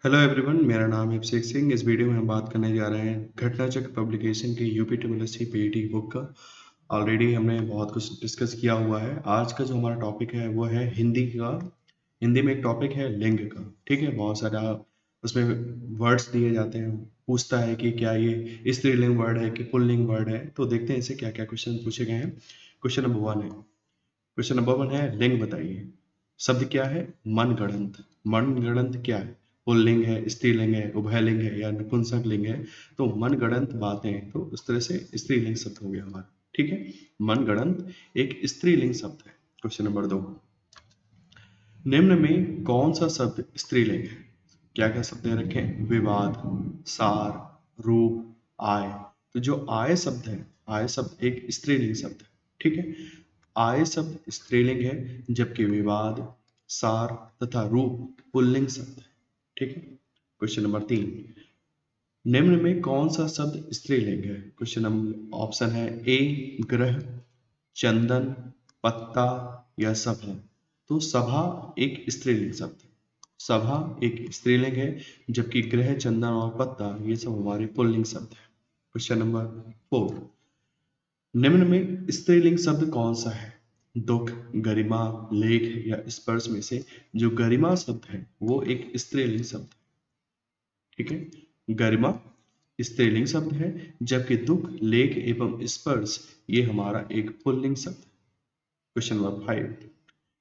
Hello everyone, मेरा नाम है अभिषेक सिंह। इस वीडियो में हम बात करने जा रहे हैं घटनाचक्र पब्लिकेशन की यूपी ट्रिपल पीईटी बुक का। ऑलरेडी हमने बहुत कुछ डिस्कस किया हुआ है। आज का जो हमारा टॉपिक है वो है हिंदी का। हिंदी में एक टॉपिक है लिंग का। ठीक है, बहुत सारा उसमें वर्ड्स दिए जाते हैं, पूछता है कि क्या ये स्त्रीलिंग वर्ड है कि पुल्लिंग वर्ड है। तो देखते हैं इससे क्या क्या क्वेश्चन पूछे गए हैं। क्वेश्चन नंबर 1 है। क्वेश्चन नंबर 1 है, लिंग बताइए। शब्द क्या है? मनगढ़ंत। मनगढ़ंत क्या है? पुल्लिंग है, स्त्रीलिंग है, उभयलिंग है या नपुंसक लिंग है? तो मनगढ़ंत बातें हैं, तो उस तरह से स्त्रीलिंग शब्द हो गया हमारा। ठीक है, मनगढ़ंत एक स्त्रीलिंग शब्द है। क्वेश्चन नंबर 2, निम्न में कौन सा शब्द स्त्रीलिंग है? क्या क्या शब्द रखें? विवाद, सार, रूप, आय। तो जो आय शब्द है, आय शब्द एक स्त्रीलिंग शब्द है। ठीक है, आय शब्द स्त्रीलिंग है, जबकि विवाद, सार तथा रूप पुल्लिंग शब्द है। ठीक है। क्वेश्चन नंबर 3, निम्न में कौन सा शब्द स्त्रीलिंग है? क्वेश्चन नंबर ऑप्शन है ए ग्रह, चंदन, पत्ता या सभा। तो सभा एक स्त्रीलिंग शब्द है। सभा एक स्त्रीलिंग है, जबकि ग्रह, चंदन और पत्ता ये सब हमारे पुल्लिंग शब्द है। क्वेश्चन नंबर 4, निम्न में स्त्रीलिंग शब्द कौन सा है? दुख, गरिमा, लेख या स्पर्श में से जो गरिमा शब्द है वो एक स्त्रीलिंग शब्द है। ठीक है, गरिमा स्त्रीलिंग शब्द है, जबकि दुख, लेख एवं स्पर्श ये हमारा एक पुल्लिंग शब्द है। क्वेश्चन नंबर 5,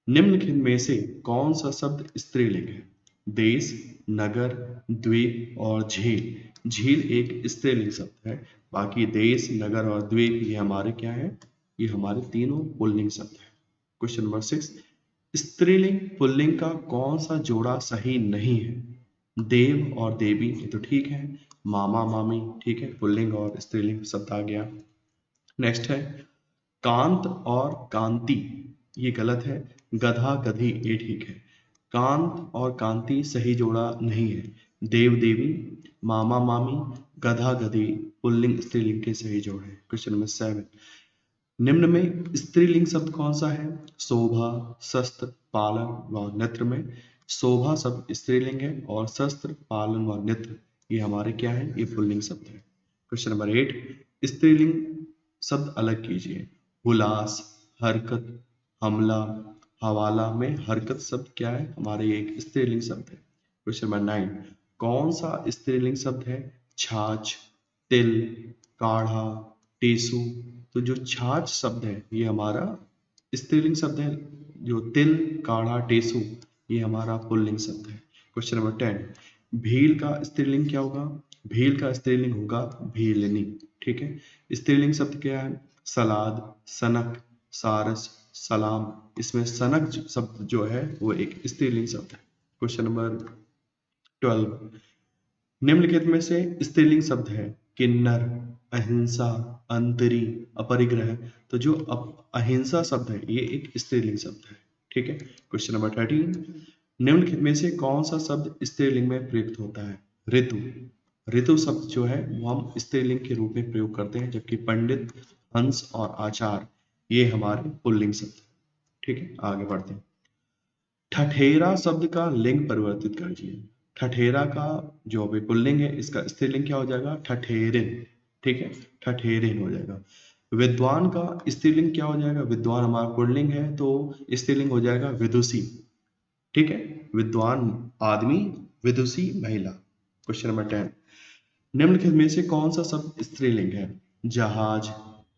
निम्नलिखित में से कौन सा शब्द स्त्रीलिंग है? देश, नगर, द्वीप और झील। झील एक स्त्रीलिंग शब्द है, बाकी देश, नगर और द्वीप ये हमारे क्या है? ये हमारे तीनों पुल्लिंग शब्द है। क्वेश्चन नंबर 6, स्त्रीलिंग पुल्लिंग का कौन सा जोड़ा सही नहीं है? देव और देवी ये तो ठीक है, मामा मामी ठीक है, पुल्लिंग और स्त्रीलिंग शब्द आ गया। नेक्स्ट है कांत और कांति, ये गलत है। गधा गधी ये ठीक है। कांत और कांति सही जोड़ा नहीं है। देव देवी, मामा मामी, गधा गधी पुल्लिंग स्त्रीलिंग के सही जोड़ है। क्वेश्चन नंबर 7, निम्न में स्त्रीलिंग शब्द कौन सा है? शोभा, शस्त्र, पालन व नेत्र में शोभा शब्द स्त्रीलिंग है और शस्त्र, पालन व नेत्र ये हमारे क्या है? ये पुल्लिंग शब्द है। क्वेश्चन नंबर 8, स्त्रीलिंग शब्द अलग कीजिए। उल्लास, हरकत, हमला, हवाला में हरकत शब्द क्या है? हमारे ये एक स्त्रीलिंग शब्द है। क्वेश्चन नंबर 9, कौन सा स्त्रीलिंग शब्द है? छाछ, तिल, काढ़ा, टेसु। तो जो छाछ शब्द है ये हमारा स्त्रीलिंग शब्द है। जो तिल, काढ़ा, टेसु ये हमारा पुल्लिंग शब्द है। क्वेश्चन नंबर 10, भील का स्त्रीलिंग क्या होगा? भील का स्त्रीलिंग होगा भीलनी। ठीक है, स्त्रीलिंग शब्द क्या है? सलाद, सनक, सारस, सलाम। इसमें सनक शब्द जो है वो एक स्त्रीलिंग शब्द है। क्वेश्चन नंबर 12, निम्नलिखित में से स्त्रीलिंग शब्द है? किन्नर, अहिंसा, अंतरी, अपरिग्रह। तो जो अहिंसा शब्द है ये एक स्त्रीलिंग शब्द है। ठीक है। क्वेश्चन नंबर 13, निम्नलिखित में से कौन सा शब्द स्त्रीलिंग में प्रयुक्त होता है? ऋतु। ऋतु शब्द जो है वो हम स्त्रीलिंग के रूप में प्रयोग करते हैं, जबकि पंडित, हंस और आचार ये हमारे पुल्लिंग शब्द है। ठीक है, आगे बढ़ते हैं। ठठेरा शब्द का लिंग परिवर्तित कीजिए। ठठेरा का जो अभी पुल्लिंग है इसका स्त्रीलिंग क्या हो जाएगा? ठठेरिन। ठीक है, ठठेरिन हो जाएगा। विद्वान का स्त्रीलिंग क्या हो जाएगा? विद्वान हमारा पुल्लिंग है तो स्त्रीलिंग हो जाएगा विदुषी। ठीक है, विद्वान आदमी, विदुषी महिला। क्वेश्चन नंबर 10, निम्नलिखित में से कौन सा शब्द स्त्रीलिंग है? जहाज,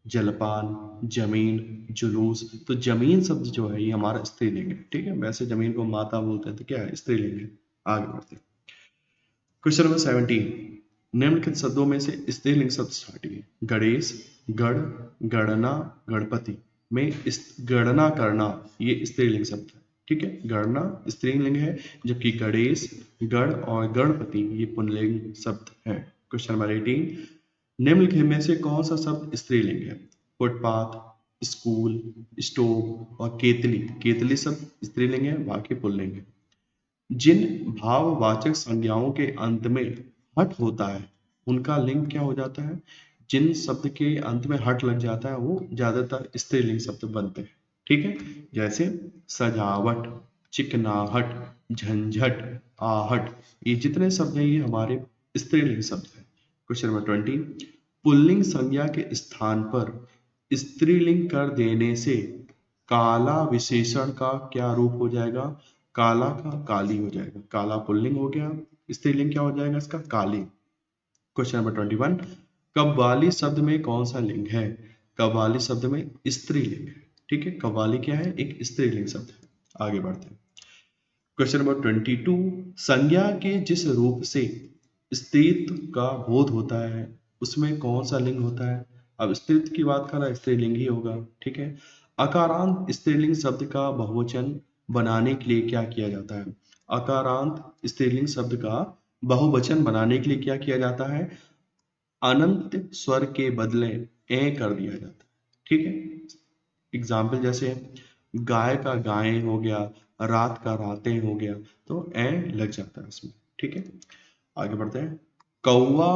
जलपान, जमीन, जुलूस। तो जमीन शब्द जो है ये हमारा स्त्रीलिंग है। ठीक है, वैसे जमीन को माता बोलते हैं तो क्या है? स्त्रीलिंग है। आगे बढ़ते हैं। क्वेश्चन नंबर 17, निम्नलिखित शब्दों में से स्त्रीलिंग शब्द हटाइए। गणेश, गढ़, गणना, गणपति में गणना करना ये स्त्रीलिंग शब्द है। ठीक है, गणना स्त्रीलिंग है, जबकि गणेश, गढ़ और गणपति ये पुल्लिंग शब्द है। क्वेश्चन नंबर 18, निम्नलिखित में से कौन सा शब्द स्त्रीलिंग है? फुटपाथ, स्कूल, स्टोव और केतली। केतली शब्द स्त्रीलिंग है, बाकी पुल्लिंग है। जिन भाववाचक संज्ञाओं के अंत में हट होता है उनका लिंग क्या हो जाता है? जिन शब्द के अंत में हट लग जाता है वो ज्यादातर स्त्रीलिंग शब्द बनते हैं। ठीक है, जैसे सजावट, चिकनाहट, झंझट, आहट, ये जितने शब्द हैं ये हमारे स्त्रीलिंग शब्द हैं। क्वेश्चन नंबर 20, पुल्लिंग संज्ञा के स्थान पर स्त्रीलिंग कर देने से काला विशेषण का क्या रूप हो जाएगा? काला का काली हो जाएगा। काला पुल्लिंग हो गया, स्त्रीलिंग क्या हो जाएगा इसका? काली। क्वेश्चन नंबर 21, कव्वाली शब्द में कौन सा लिंग है? कव्वाली शब्द में स्त्रीलिंग है। ठीक है, कव्वाली क्या है? एक स्त्रीलिंग शब्द है। आगे बढ़ते हैं। क्वेश्चन नंबर 22, संज्ञा के जिस रूप से स्त्रीत्व का बोध होता है उसमें कौन सा लिंग होता है? अब स्त्रीत्व की बात कर रहा है, स्त्रीलिंग ही होगा। ठीक है, अकारांत स्त्रीलिंग शब्द का बहुवचन बनाने के लिए क्या किया जाता है? अकारांत स्त्रीलिंग शब्द का बहुवचन बनाने के लिए क्या किया जाता है? अनंत स्वर के बदले ए कर दिया जाता है। ठीक है, एग्जाम्पल जैसे गाय का गायें हो गया, रात का रातें हो गया, तो ए लग जाता है इसमें। ठीक है, आगे बढ़ते हैं। कौवा,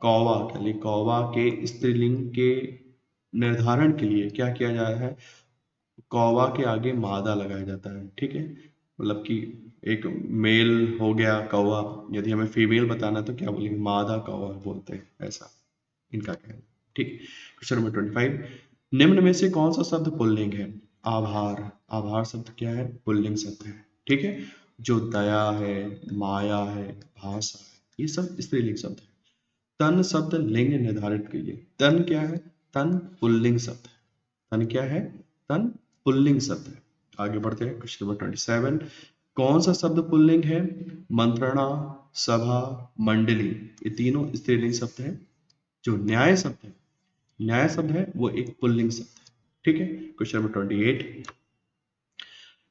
कौवा के लिए, कौवा के स्त्रीलिंग के निर्धारण के लिए क्या किया जाता है? कौवा के आगे मादा लगाया जाता है। ठीक है, मतलब कि एक मेल हो गया कौवा, यदि हमें फीमेल बताना है तो क्या बोलेंगे? मादा कौवा बोलते हैं, ऐसा इनका कहना है। ठीक, क्वेश्चन नंबर 25, निम्न में से कौन सा शब्द पुल्लिंग है? आभार, आभार शब्द क्या है? पुल्लिंग शब्द है। ठीक है, जो दया है, माया है, भाषा है, ये सब स्त्रीलिंग शब्द है। तन शब्द लिंग निर्धारित कीजिए। तन क्या है? तन पुल्लिंग शब्द है। तन क्या है? तन पुल्लिंग शब्द है। आगे बढ़ते हैं। क्वेश्चन नंबर 27, कौन सा शब्द पुल्लिंग है? मंत्रणा, सभा, मंडली, ये तीनों स्त्रीलिंग शब्द है। जो न्याय शब्द है, न्याय शब्द है वो एक पुल्लिंग शब्द है। ठीक है, क्वेश्चन नंबर 28,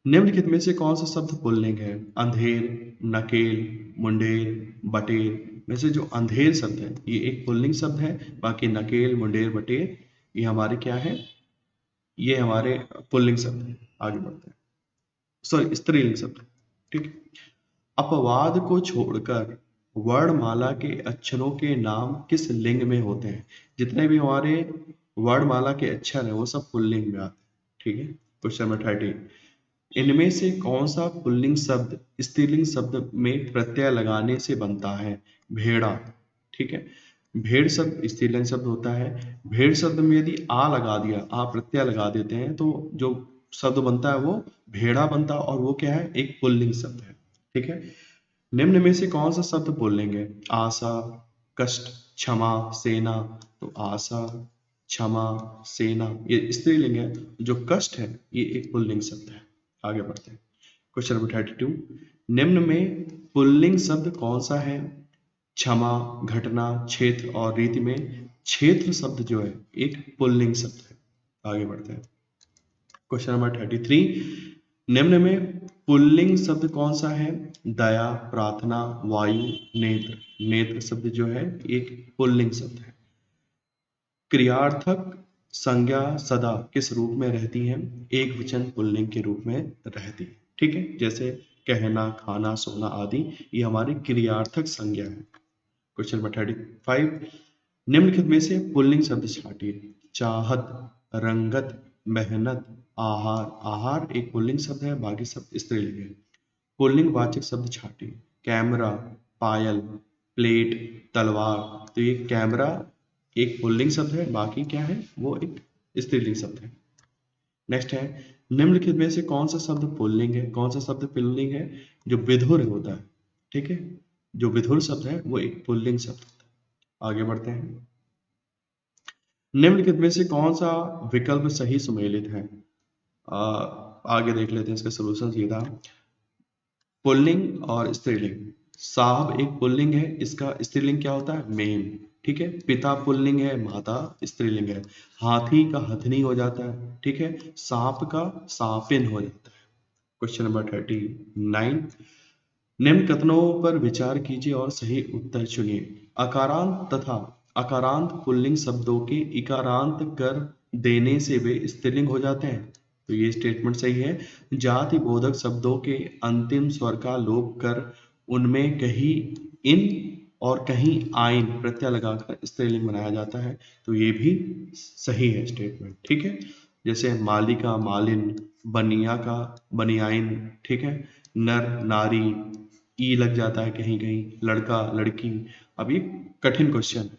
निम्नलिखित में से कौन सा शब्द पुल्लिंग है? अंधेर, नकेल, मुंडेर, बटेर में से जो अंधेर शब्द है ये एक पुल्लिंग शब्द है। बाकी नकेल, मुंडेर, बटेर ये हमारे क्या है? ये हमारे पुल्लिंग शब्द है। आगे बढ़ते हैं, सॉरी स्त्रीलिंग शब्द है। ठीक है, अपवाद को छोड़कर वर्णमाला के अक्षरों के नाम किस लिंग में होते हैं? जितने भी हमारे वर्णमाला के अक्षर हैं वो सब पुल्लिंग में आते हैं। ठीक है, क्वेश्चन नंबर 30, इनमें से कौन सा पुल्लिंग शब्द स्त्रीलिंग शब्द में प्रत्यय लगाने से बनता है? भेड़ा। ठीक है, भेड़ शब्द स्त्रीलिंग शब्द होता है। भेड़ शब्द में यदि आ लगा दिया, आ प्रत्यय लगा देते हैं तो जो शब्द बनता है वो भेड़ा बनता है, और वो क्या है? एक पुल्लिंग शब्द है। ठीक है, निम्न में से कौन सा शब्द पुल्लिंग है? आशा, कष्ट, क्षमा, सेना। तो आशा, क्षमा, सेना ये स्त्रीलिंग है। जो कष्ट है ये एक पुल्लिंग शब्द है। आगे बढ़ते हैं। क्वेश्चन नंबर 32, निम्न में पुल्लिंग शब्द कौन सा है? क्षमा, घटना, क्षेत्र और रीति में क्षेत्र शब्द जो है एक पुल्लिंग शब्द है। आगे बढ़ते हैं। क्वेश्चन नंबर 33, निम्न में पुल्लिंग शब्द कौन सा है? दया, प्रार्थना, वायु, नेत्र। नेत्र शब्द जो है एक पुल्लिंग शब्द है। क्रियार्थक संज्ञा सदा किस रूप में रहती है? एक वचन पुल्लिंग के रूप में रहती है। ठीक है, जैसे कहना, खाना, सोना आदि ये हमारी क्रियार्थक संज्ञा है। क्वेश्चन नंबर 35, निम्नलिखित में से पुल्लिंग शब्द छांटिए। चाहत, रंगत, मेहनत, आहार। आहार एक पुल्लिंग शब्द है, बाकी सब स्त्रीलिंग है। पुल्लिंग वाचक शब्द छांटिए। कैमरा, पायल, प्लेट, तलवार। तो ये कैमरा एक पुल्लिंग शब्द है, बाकी क्या है? वो एक स्त्रीलिंग शब्द है। नेक्स्ट है, निम्नलिखित में से कौन सा शब्द पुल्लिंग है? कौन सा शब्द पुल्लिंग है? जो विधुर होता है। ठीक है, जो विधुर शब्द है वो एक पुल्लिंग शब्द होता है। आगे बढ़ते हैं। निम्नलिखित में से कौन सा विकल्प सही सुमेलित है? आगे देख लेते हैं इसका सोल्यूशन सीधा। पुल्लिंग और स्त्रीलिंग। साहब एक पुल्लिंग है, इसका स्त्रीलिंग क्या होता है? मेम। ठीक है, पिता पुल्लिंग है, माता स्त्रीलिंग है। हाथी का हथनी हो जाता है। ठीक है, सांप का सांपिन हो जाता है। क्वेश्चन नंबर 39, निम्न कथनों पर विचार कीजिए और सही उत्तर चुनिए। अकारांत तथा अकारांत पुल्लिंग शब्दों के इकारांत कर देने से वे स्त्रीलिंग हो जाते हैं। तो ये स्टेटमेंट सही है। जाति बोधक शब्दों के अंतिम स्वर का लोप कर उनमें कहीं इन और कहीं आइन प्रत्यय लगाकर स्त्रीलिंग बनाया जाता है। तो ये भी सही है स्टेटमेंट। ठीक है, जैसे मालिका, मालिन, बनिया का बनियाइन। ठीक है, नर नारी, ई लग जाता है कहीं कहीं, लड़का लड़की। अब ये कठिन क्वेश्चन,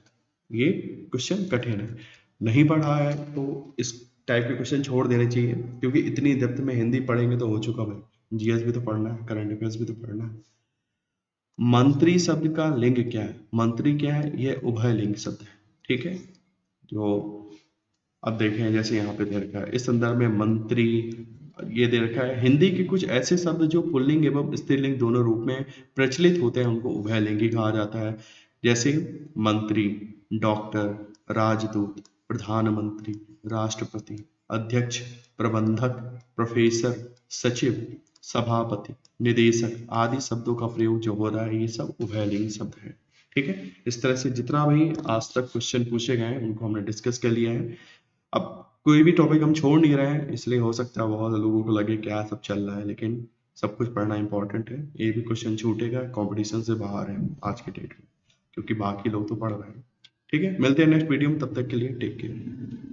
ये क्वेश्चन कठिन है, नहीं पढ़ा है तो इस टाइप के क्वेश्चन छोड़ देने चाहिए, क्योंकि इतनी डेप्थ में हिंदी पढ़ेंगे तो हो चुका भाई, जीएस भी तो पढ़ना है, करंट अफेयर्स भी तो पढ़ना है। मंत्री शब्द का लिंग क्या है? मंत्री क्या है? ये उभय लिंग शब्द है, ठीक है। जो अब देखें, जैसे यहाँ पे दे रखा है इस संदर्भ में मंत्री, ये दे रखा है हिंदी के कुछ ऐसे शब्द जो पुल्लिंग एवं स्त्रीलिंग दोनों रूप में प्रचलित होते हैं, उनको उभयलिंगी कहा जाता है। जैसे मंत्री, डॉक्टर, राजदूत, प्रधानमंत्री, राष्ट्रपति, अध्यक्ष, प्रबंधक, प्रोफेसर, सचिव, सभापति, निदेशक आदि शब्दों का प्रयोग जो हो रहा है, ये सब उभयलिंगी शब्द है, ठीक है। इस तरह से जितना भी आज तक क्वेश्चन पूछे गए हैं उनको हमने डिस्कस कर लिया है। अब कोई भी टॉपिक हम छोड़ नहीं रहे हैं, इसलिए हो सकता है बहुत लोगों को लगे क्या सब चल रहा है, लेकिन सब कुछ पढ़ना इंपॉर्टेंट है। ये भी क्वेश्चन छूटेगा, कंपटीशन से बाहर है आज के डेट में, क्योंकि बाकी लोग तो पढ़ रहे हैं। ठीक है, मिलते हैं नेक्स्ट वीडियो में, तब तक के लिए टेक केयर।